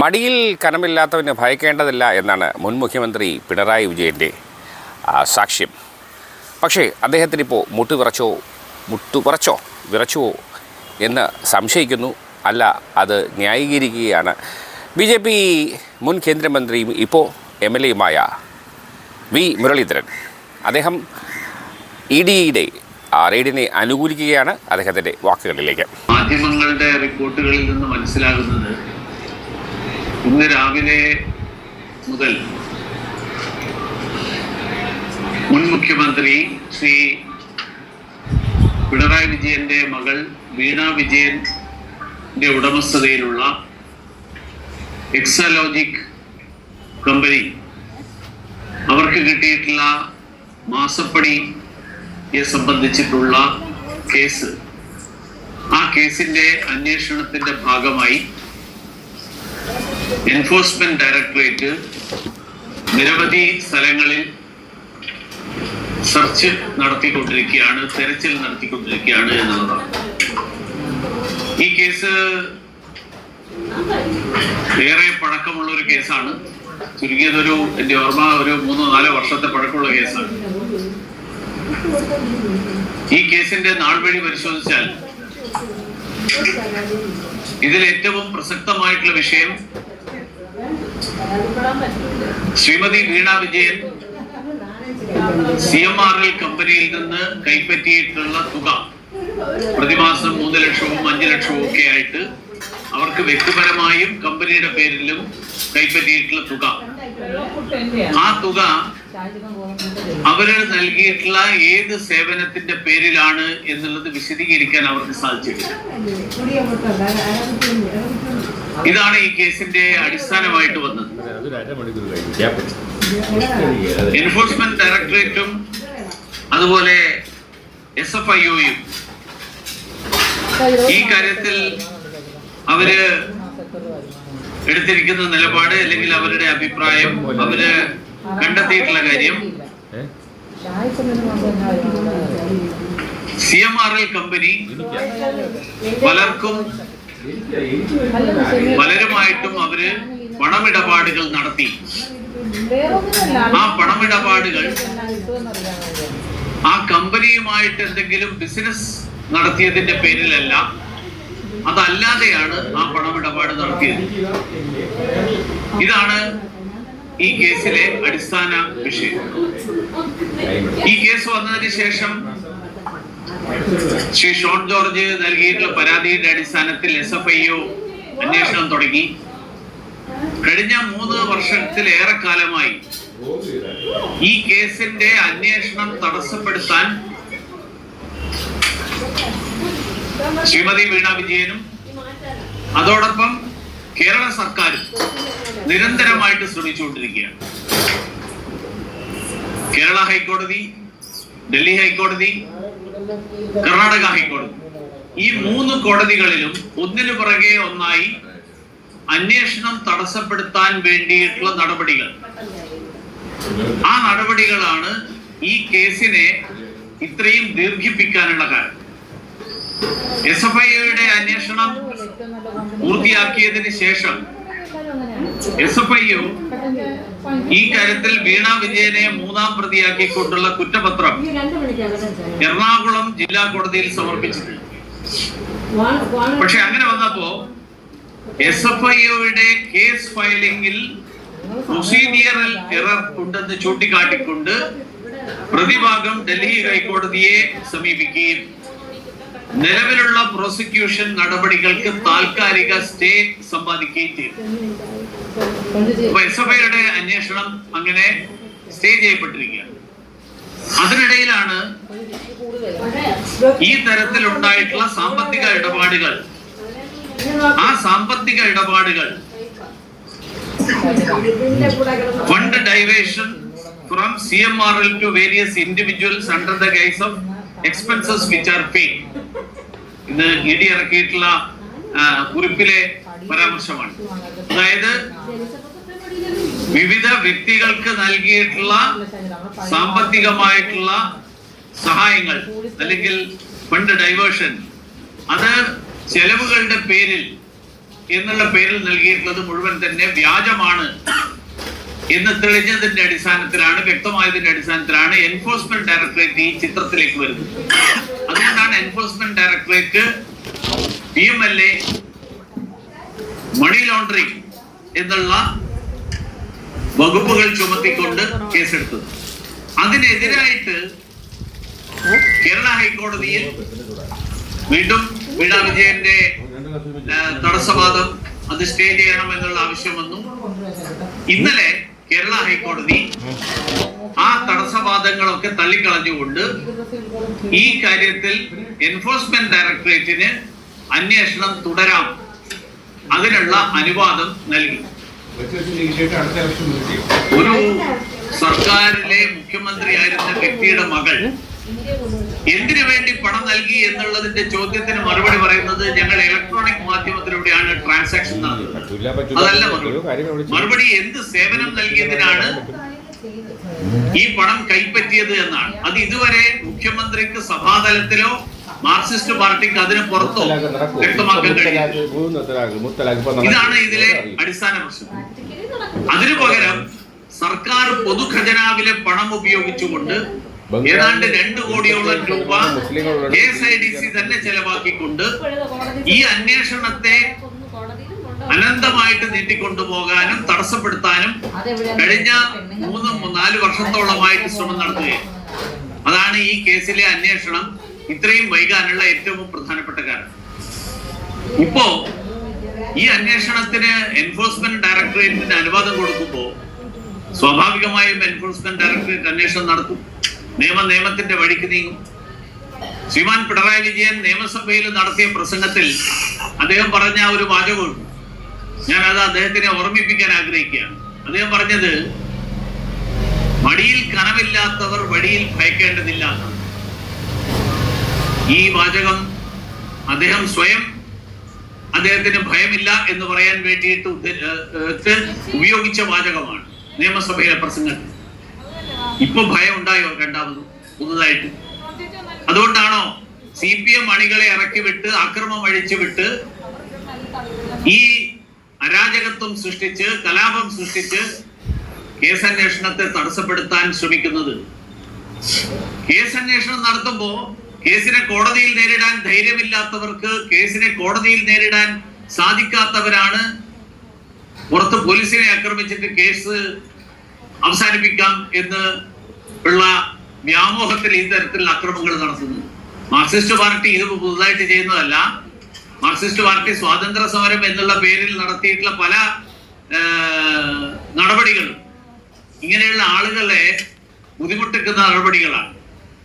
മടിയിൽ കനമില്ലാത്തവന് ഭയക്കേണ്ടതില്ല എന്നാണ് മുൻ മുഖ്യമന്ത്രി പിണറായി വിജയൻ്റെ സാക്ഷ്യം. പക്ഷേ അദ്ദേഹത്തിനിപ്പോൾ വിറച്ചോ എന്ന് സംശയിക്കുന്നു. അല്ല, അത് ന്യായീകരിക്കുകയാണ് BJP മുൻ കേന്ദ്രമന്ത്രിയും ഇപ്പോൾ MLAയുമായ വി മുരളീധരൻ. അദ്ദേഹം EDയുടെ റെയ്ഡിനെ അനുകൂലിക്കുകയാണ്. അദ്ദേഹത്തിൻ്റെ വാക്കുകളിലേക്ക്. മാധ്യമങ്ങളുടെ റിപ്പോർട്ടുകളിൽ നിന്ന് മനസ്സിലാകുന്നത് ഇന്ന് രാവിലെ മുതൽ മുൻ മുഖ്യമന്ത്രി ശ്രീ പിണറായി വിജയന്റെ മകൾ വീണ വിജയന്റെ ഉടമസ്ഥതയിലുള്ള എക്സാലോജിക് കമ്പനി അവർക്ക് കിട്ടിയിട്ടുള്ള മാസപ്പടിയെ സംബന്ധിച്ചിട്ടുള്ള കേസ്, ആ കേസിന്റെ അന്വേഷണത്തിന്റെ ഭാഗമായി എൻഫോഴ്സ്മെന്റ് ഡയറക്ടറേറ്റ് നിരവധി സ്ഥലങ്ങളിൽ തെരച്ചിൽ നടത്തിക്കൊണ്ടിരിക്കുകയാണ് എന്നുള്ളതാണ്. ഈ കേസ് ഏറെ പഴക്കമുള്ള ഒരു കേസാണ്. ചുരുങ്ങിയതൊരു എൻ്റെ ഓർമ്മ ഒരു 3-4 വർഷത്തെ പഴക്കമുള്ള കേസാണ്. ഈ കേസിന്റെ നാൾവഴി പരിശോധിച്ചാൽ ഇതിൽ ഏറ്റവും പ്രസക്തമായിട്ടുള്ള വിഷയം ശ്രീമതി വീണ വിജയൻ CMRL കമ്പനിയിൽ നിന്ന് കൈപ്പറ്റിയിട്ടുള്ള തുക പ്രതിമാസം 3 ലക്ഷവും 5 ലക്ഷവും ഒക്കെ ആയിട്ട് അവർക്ക് വ്യക്തിപരമായും കമ്പനിയുടെ പേരിലും കൈപ്പറ്റിയിട്ടുള്ള തുക, ആ തുക അവര് നൽകിയിട്ടുള്ള ഏത് സേവനത്തിന്റെ പേരിലാണ് എന്നുള്ളത് വിശദീകരിക്കാൻ അവർക്ക് സാധിച്ചിട്ടില്ല. ഇതാണ് ഈ കേസിന്റെ അടിസ്ഥാനമായിട്ട് വന്നത്. എൻഫോഴ്സ്മെന്റ് ഡയറക്ടറേറ്റും അതുപോലെ SFIOയും ഈ കാര്യത്തിൽ അവര് എടുത്തിരിക്കുന്ന നിലപാട് അല്ലെങ്കിൽ അവരുടെ അഭിപ്രായം, അവര് കണ്ടെത്തിയിട്ടുള്ള കാര്യം, CMRL കമ്പനി പലരുമായിട്ടും അവര് പണമിടപാടുകൾ നടത്തി. ആ പണമിടപാടുകൾ ആ കമ്പനിയുമായിട്ട് എന്തെങ്കിലും ബിസിനസ് നടത്തിയതിന്റെ പേരിലല്ല, അതല്ലാതെയാണ് ആ പണമിടപാട് നടത്തിയത്. ഇതാണ് ഈ കേസിലെ അടിസ്ഥാന വിഷയം. ഈ കേസ് വന്നതിന് ശേഷം ശ്രീ ഷോൺ ജോർജ് നൽകിയിട്ടുള്ള പരാതിയുടെ അടിസ്ഥാനത്തിൽ SFIO അന്വേഷണം തുടങ്ങി. കഴിഞ്ഞ 3 വർഷത്തിലേറെ കാലമായി ഈ കേസിന്റെ അന്വേഷണം തടസ്സപ്പെടുത്താൻ ശ്രീമതി വീണ വിജയനും അതോടൊപ്പം കേരള സർക്കാരും നിരന്തരമായിട്ട് ശ്രമിച്ചുകൊണ്ടിരിക്കുകയാണ്. കേരള ഹൈക്കോടതി, ഡൽഹി ഹൈക്കോടതി, കർണാടക ഹൈക്കോടതി, ഈ 3 കോടതികളിലും ഒന്നിനു പുറകെ ഒന്നായി അന്വേഷണം തടസ്സപ്പെടുത്താൻ വേണ്ടിയിട്ടുള്ള നടപടികൾ, ആ നടപടികളാണ് ഈ കേസിനെ ഇത്രയും ദീർഘിപ്പിക്കാനുള്ള കാരണം. SFIOയുടെ അന്വേഷണം പൂർത്തിയാക്കിയതിന് ശേഷം SFIO ഈ കാര്യത്തിൽ വീണ വിജയനെ 3ാം പ്രതിയാക്കിക്കൊണ്ടുള്ള കുറ്റപത്രം എറണാകുളം ജില്ലാ കോടതിയിൽ സമർപ്പിച്ചിട്ടുണ്ട്. പക്ഷെ അങ്ങനെ വന്നപ്പോ SFIOയുടെ കേസ് ഫയലിംഗിൽ പ്രൊസീജിയറൽ എറർ ഉണ്ടെന്ന് ചൂണ്ടിക്കാട്ടിക്കൊണ്ട് പ്രതിഭാഗം ഡൽഹി ഹൈക്കോടതിയെ സമീപിക്കുകയും നിലവിലുള്ള പ്രോസിക്യൂഷൻ നടപടികൾക്ക് താൽക്കാലിക സ്റ്റേ സമ്പാദിക്കുകയും ചെയ്തു. SFIOയുടെ അന്വേഷണം അങ്ങനെ സ്റ്റേ ചെയ്യപ്പെട്ടിരിക്കുകയാണ്. അതിനിടയിലാണ് ഈ തരത്തിലുണ്ടായിട്ടുള്ള സാമ്പത്തിക ഇടപാടുകൾ, ആ സാമ്പത്തിക ഇടപാടുകൾ fund diversion from CMRL to various individuals under the guise of expenses which are paid. ഇത് ED ഇറക്കിയിട്ടുള്ള കുറിപ്പിലെ പരാമർശമാണ്. അതായത് വിവിധ വ്യക്തികൾക്ക് നൽകിയിട്ടുള്ള സാമ്പത്തികമായിട്ടുള്ള സഹായങ്ങൾ അല്ലെങ്കിൽ ഫണ്ട് ഡൈവേർഷൻ, അത് ചെലവുകളുടെ പേരിൽ എന്നുള്ള പേരിൽ നൽകിയിട്ടുള്ളത് മുഴുവൻ തന്നെ വ്യാജമാണ് എന്ന് തെളിഞ്ഞതിന്റെ അടിസ്ഥാനത്തിലാണ്, വ്യക്തമായതിന്റെ അടിസ്ഥാനത്തിലാണ് എൻഫോഴ്സ്മെന്റ് ഡയറക്ടറേറ്റ് ഈ ചിത്രത്തിലേക്ക് വരുന്നത്. അതുകൊണ്ടാണ് enforcement directorate PMLA money laundering എന്നുള്ള വകുപ്പുകൾ ചുമത്തിക്കൊണ്ട് കേസെടുത്തത്. അതിനെതിരായിട്ട് കേരള ഹൈക്കോടതിയിൽ വീണ്ടും വീണ വിജയന്റെ തടസ്സവാദം അത് സ്റ്റേ ചെയ്യണമെന്നുള്ള ആവശ്യം വന്നു. ഇന്നലെ കേരള ഹൈക്കോടതി ആ തടസ്സവാദങ്ങളൊക്കെ തള്ളിക്കളഞ്ഞുകൊണ്ട് ഈ കാര്യത്തിൽ എൻഫോഴ്സ്മെന്റ് ഡയറക്ടറേറ്റിന് അന്വേഷണം തുടരാം, അതിനുള്ള അനുവാദം നൽകി. ഒരു സർക്കാരിലെ മുഖ്യമന്ത്രിയായിരുന്ന വ്യക്തിയുടെ മകൾ എന്തിനു വേണ്ടി പണം നൽകി എന്നുള്ളതിന്റെ ചോദ്യത്തിന് മറുപടി പറയുന്നത് ഞങ്ങൾ ഇലക്ട്രോണിക് മാധ്യമത്തിലൂടെയാണ് ട്രാൻസാക്ഷൻ നടത്തുന്നത്. അതല്ല മറുപടി എന്ത് സേവനം നൽകിയതിനാണ് ഈ പണം കൈപ്പറ്റിയത് എന്നാണ്. അത് ഇതുവരെ മുഖ്യമന്ത്രിക്ക് സഭാതലത്തിലോ മാർക്സിസ്റ്റ് പാർട്ടിക്ക് അതിന് പുറത്തോ വ്യക്തമാക്കാൻ കഴിയും. ഇതാണ് ഇതിലെ അടിസ്ഥാന പ്രശ്നം. അതിനു പകരം സർക്കാർ പൊതുഖജനാവിലെ പണം ഉപയോഗിച്ചുകൊണ്ട് ഏതാണ്ട് 2 കോടിയോളം രൂപ KSIDC തന്നെ ചെലവാക്കിക്കൊണ്ട് ഈ അന്വേഷണത്തെ അനന്തമായിട്ട് നീട്ടിക്കൊണ്ടുപോകാനും തടസ്സപ്പെടുത്താനും കഴിഞ്ഞ 3-4 വർഷത്തോളമായിട്ട് ശ്രമം നടത്തുകയാണ്. അതാണ് ഈ കേസിലെ അന്വേഷണം ഇത്രയും വൈകാനുള്ള ഏറ്റവും പ്രധാനപ്പെട്ട കാരണം. ഇപ്പോ ഈ അന്വേഷണത്തിന് എൻഫോഴ്സ്മെന്റ് ഡയറക്ടറേറ്റിന് അനുവാദം കൊടുക്കുമ്പോൾ സ്വാഭാവികമായും എൻഫോഴ്സ്മെന്റ് ഡയറക്ടറേറ്റ് അന്വേഷണം നടത്തും, നിയമത്തിന്റെ വഴിക്ക് നീങ്ങും. ശ്രീമാൻ പിണറായി വിജയൻ നിയമസഭയിൽ നടത്തിയ പ്രസംഗത്തിൽ അദ്ദേഹം പറഞ്ഞ ഒരു വാചകമുണ്ട്, ഞാനത് അദ്ദേഹത്തിനെ ഓർമ്മിപ്പിക്കാൻ ആഗ്രഹിക്കുകയാണ്. അദ്ദേഹം പറഞ്ഞത് മടിയിൽ കനമില്ലാത്തവർ വഴിയിൽ ഭയക്കേണ്ടതില്ല എന്നാണ്. ഈ വാചകം അദ്ദേഹം സ്വയം അദ്ദേഹത്തിന് ഭയമില്ല എന്ന് പറയാൻ വേണ്ടിയിട്ട് ഉപയോഗിച്ച വാചകമാണ് നിയമസഭയിലെ പ്രസംഗത്തിൽ. ഇപ്പൊ ഭയം ഉണ്ടായോ രണ്ടാമത് പുതുതായിട്ട്? അതുകൊണ്ടാണോ CPM അണികളെ ഇറക്കി വിട്ട് അക്രമം അഴിച്ചു വിട്ട് ഈ അരാജകത്വം സൃഷ്ടിച്ച് കലാപം സൃഷ്ടിച്ച് കേസന്വേഷണത്തെ തടസ്സപ്പെടുത്താൻ ശ്രമിക്കുന്നത്? കേസന്വേഷണം നടത്തുമ്പോ കേസിനെ കോടതിയിൽ നേരിടാൻ ധൈര്യമില്ലാത്തവർക്ക്, കേസിനെ കോടതിയിൽ നേരിടാൻ സാധിക്കാത്തവരാണ് പുറത്ത് പോലീസിനെ ആക്രമിച്ചിട്ട് കേസ് അവസാനിപ്പിക്കാം എന്ന് ഉള്ള വ്യാമോഹത്തിൽ ഈ തരത്തിലുള്ള അക്രമങ്ങൾ നടത്തുന്നത്. മാർക്സിസ്റ്റ് പാർട്ടി ഇത് പുതുതായിട്ട് ചെയ്യുന്നതല്ല. മാർക്സിസ്റ്റ് പാർട്ടി സ്വാതന്ത്ര്യ സമരം എന്നുള്ള പേരിൽ നടത്തിയിട്ടുള്ള പല നടപടികളും ഇങ്ങനെയുള്ള ആളുകളെ ബുദ്ധിമുട്ടിക്കുന്ന നടപടികളാണ്.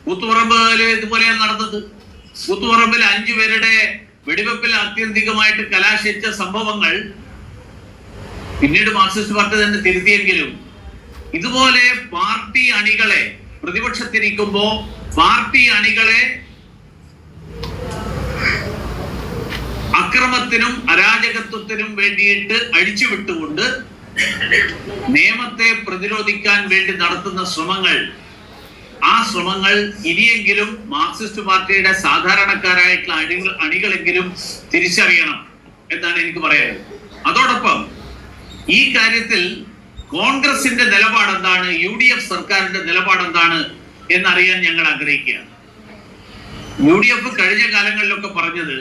കൂത്തുപറമ്പിൽ ഇതുപോലെയാണ് നടന്നത്. കൂത്തുപറമ്പിൽ 5 പേരുടെ വെടിവെപ്പിൽ ആത്യന്തികമായിട്ട് കലാശിച്ച സംഭവങ്ങൾ പിന്നീട് മാർക്സിസ്റ്റ് പാർട്ടി തന്നെ തിരുത്തിയെങ്കിലും ഇതുപോലെ പാർട്ടി അണികളെ പ്രതിപക്ഷത്തിരിക്കുമ്പോ പാർട്ടി അണികളെ അക്രമത്തിനും അരാജകത്വത്തിനും വേണ്ടിയിട്ട് അഴിച്ചുവിട്ടുകൊണ്ട് നിയമത്തെ പ്രതിരോധിക്കാൻ വേണ്ടി നടത്തുന്ന ശ്രമങ്ങൾ, ആ ശ്രമങ്ങൾ ഇനിയെങ്കിലും മാർക്സിസ്റ്റ് പാർട്ടിയുടെ സാധാരണക്കാരായിട്ടുള്ള അണികളെങ്കിലും തിരിച്ചറിയണം എന്നാണ് എനിക്ക് പറയാനുള്ളത്. അതോടൊപ്പം ഈ കാര്യത്തിൽ കോൺഗ്രസിന്റെ നിലപാട് എന്താണ്, UDF സർക്കാരിന്റെ നിലപാട് എന്താണ് എന്നറിയാൻ ഞങ്ങൾ ആഗ്രഹിക്കുകയാണ്. UDF കഴിഞ്ഞ കാലങ്ങളിലൊക്കെ പറഞ്ഞത്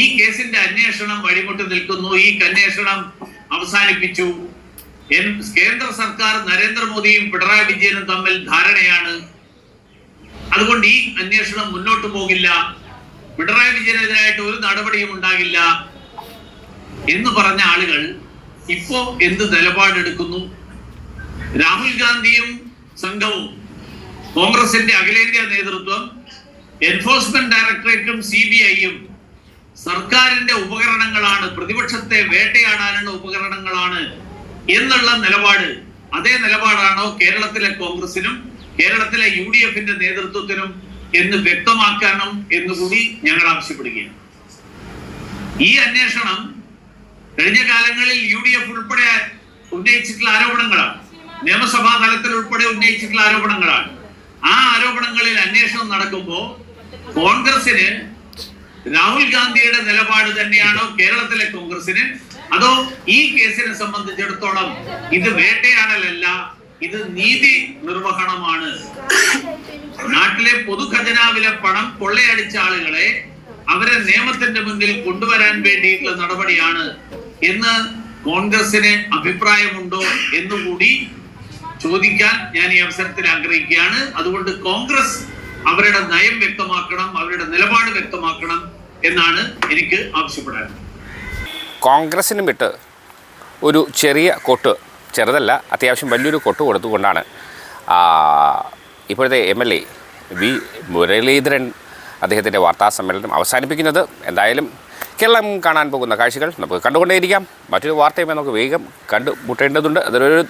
ഈ കേസിന്റെ അന്വേഷണം വഴിമുട്ടി നിൽക്കുന്നു, ഈ അന്വേഷണം അവസാനിപ്പിച്ചു, കേന്ദ്ര സർക്കാർ നരേന്ദ്രമോദിയും പിണറായി വിജയനും തമ്മിൽ ധാരണയാണ്, അതുകൊണ്ട് ഈ അന്വേഷണം മുന്നോട്ട് പോകില്ല, പിണറായി വിജയനെതിരായിട്ട് ഒരു നടപടിയും ഉണ്ടാകില്ല എന്ന് പറഞ്ഞ ആളുകൾ ഇപ്പോ എന്ത് നിലപാടെടുക്കുന്നു? രാഹുൽ ഗാന്ധിയും സംഘവും, കോൺഗ്രസിന്റെ അഖിലേന്ത്യാ നേതൃത്വം, എൻഫോഴ്സ്മെന്റ് ഡയറക്ടറേറ്റും CBIയും സർക്കാരിന്റെ ഉപകരണങ്ങളാണ്, പ്രതിപക്ഷത്തെ വേട്ടയാടാനുള്ള ഉപകരണങ്ങളാണ് എന്നുള്ള നിലപാട്, അതേ നിലപാടാണോ കേരളത്തിലെ കോൺഗ്രസിനും കേരളത്തിലെ UDFന്റെ നേതൃത്വത്തിനും എന്ന് വ്യക്തമാക്കണം എന്നുകൂടി ഞങ്ങൾ ആവശ്യപ്പെടുകയാണ്. ഈ അന്വേഷണം കഴിഞ്ഞ കാലങ്ങളിൽ UDF ഉൾപ്പെടെ ഉന്നയിച്ചിട്ടുള്ള ആരോപണങ്ങളാണ്, നിയമസഭാ തലത്തിൽ ഉൾപ്പെടെ ഉന്നയിച്ചിട്ടുള്ള ആരോപണങ്ങളാണ്. ആ ആരോപണങ്ങളിൽ അന്വേഷണം നടക്കുമ്പോൾ കോൺഗ്രസിന് രാഹുൽ ഗാന്ധിയുടെ നിലപാട് തന്നെയാണോ കേരളത്തിലെ കോൺഗ്രസിന്, അതോ ഈ കേസിനെ സംബന്ധിച്ചിടത്തോളം ഇത് വേട്ടയാടലല്ല, ഇത് നീതി നിർവഹണമാണ്? നാട്ടിലെ പൊതുഖജനാവിലെ പണം കൊള്ളയടിച്ച ആളുകളെ അവരെ നിയമത്തിന്റെ മുന്നിൽ കൊണ്ടുവരാൻ വേണ്ടിയിട്ടുള്ള നടപടിയാണ് എന്ന് കോൺഗ്രസിന് അഭിപ്രായമുണ്ടോ എന്നുകൂടി ചോദിക്കാൻ ഞാൻ ഈ അവസരത്തിൽ ആഗ്രഹിക്കുകയാണ്. അതുകൊണ്ട് കോൺഗ്രസ് അവരുടെ നയം വ്യക്തമാക്കണം, അവരുടെ നിലപാട് വ്യക്തമാക്കണം എന്നാണ് എനിക്ക് ആവശ്യപ്പെടാനുള്ളത്. കോൺഗ്രസിനും വിട്ട് ഒരു ചെറിയ കൊട്ട്, ചെറുതല്ല അത്യാവശ്യം വലിയൊരു കൊട്ട് കൊടുത്തുകൊണ്ടാണ് ഇപ്പോഴത്തെ MLA വി മുരളീധരൻ അദ്ദേഹത്തിൻ്റെ വാർത്താസമ്മേളനം അവസാനിപ്പിക്കുന്നത്. എന്തായാലും കേരളം കാണാൻ പോകുന്ന കാഴ്ചകൾ നമുക്ക് കണ്ടുകൊണ്ടേയിരിക്കാം. മറ്റൊരു വാർത്തയുമായി നമുക്ക് വേഗം കണ്ടുമുട്ടേണ്ടതുണ്ട്. അതൊരു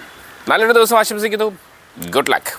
നല്ലൊരു ദിവസം ആശംസിക്കുന്നു. Good luck.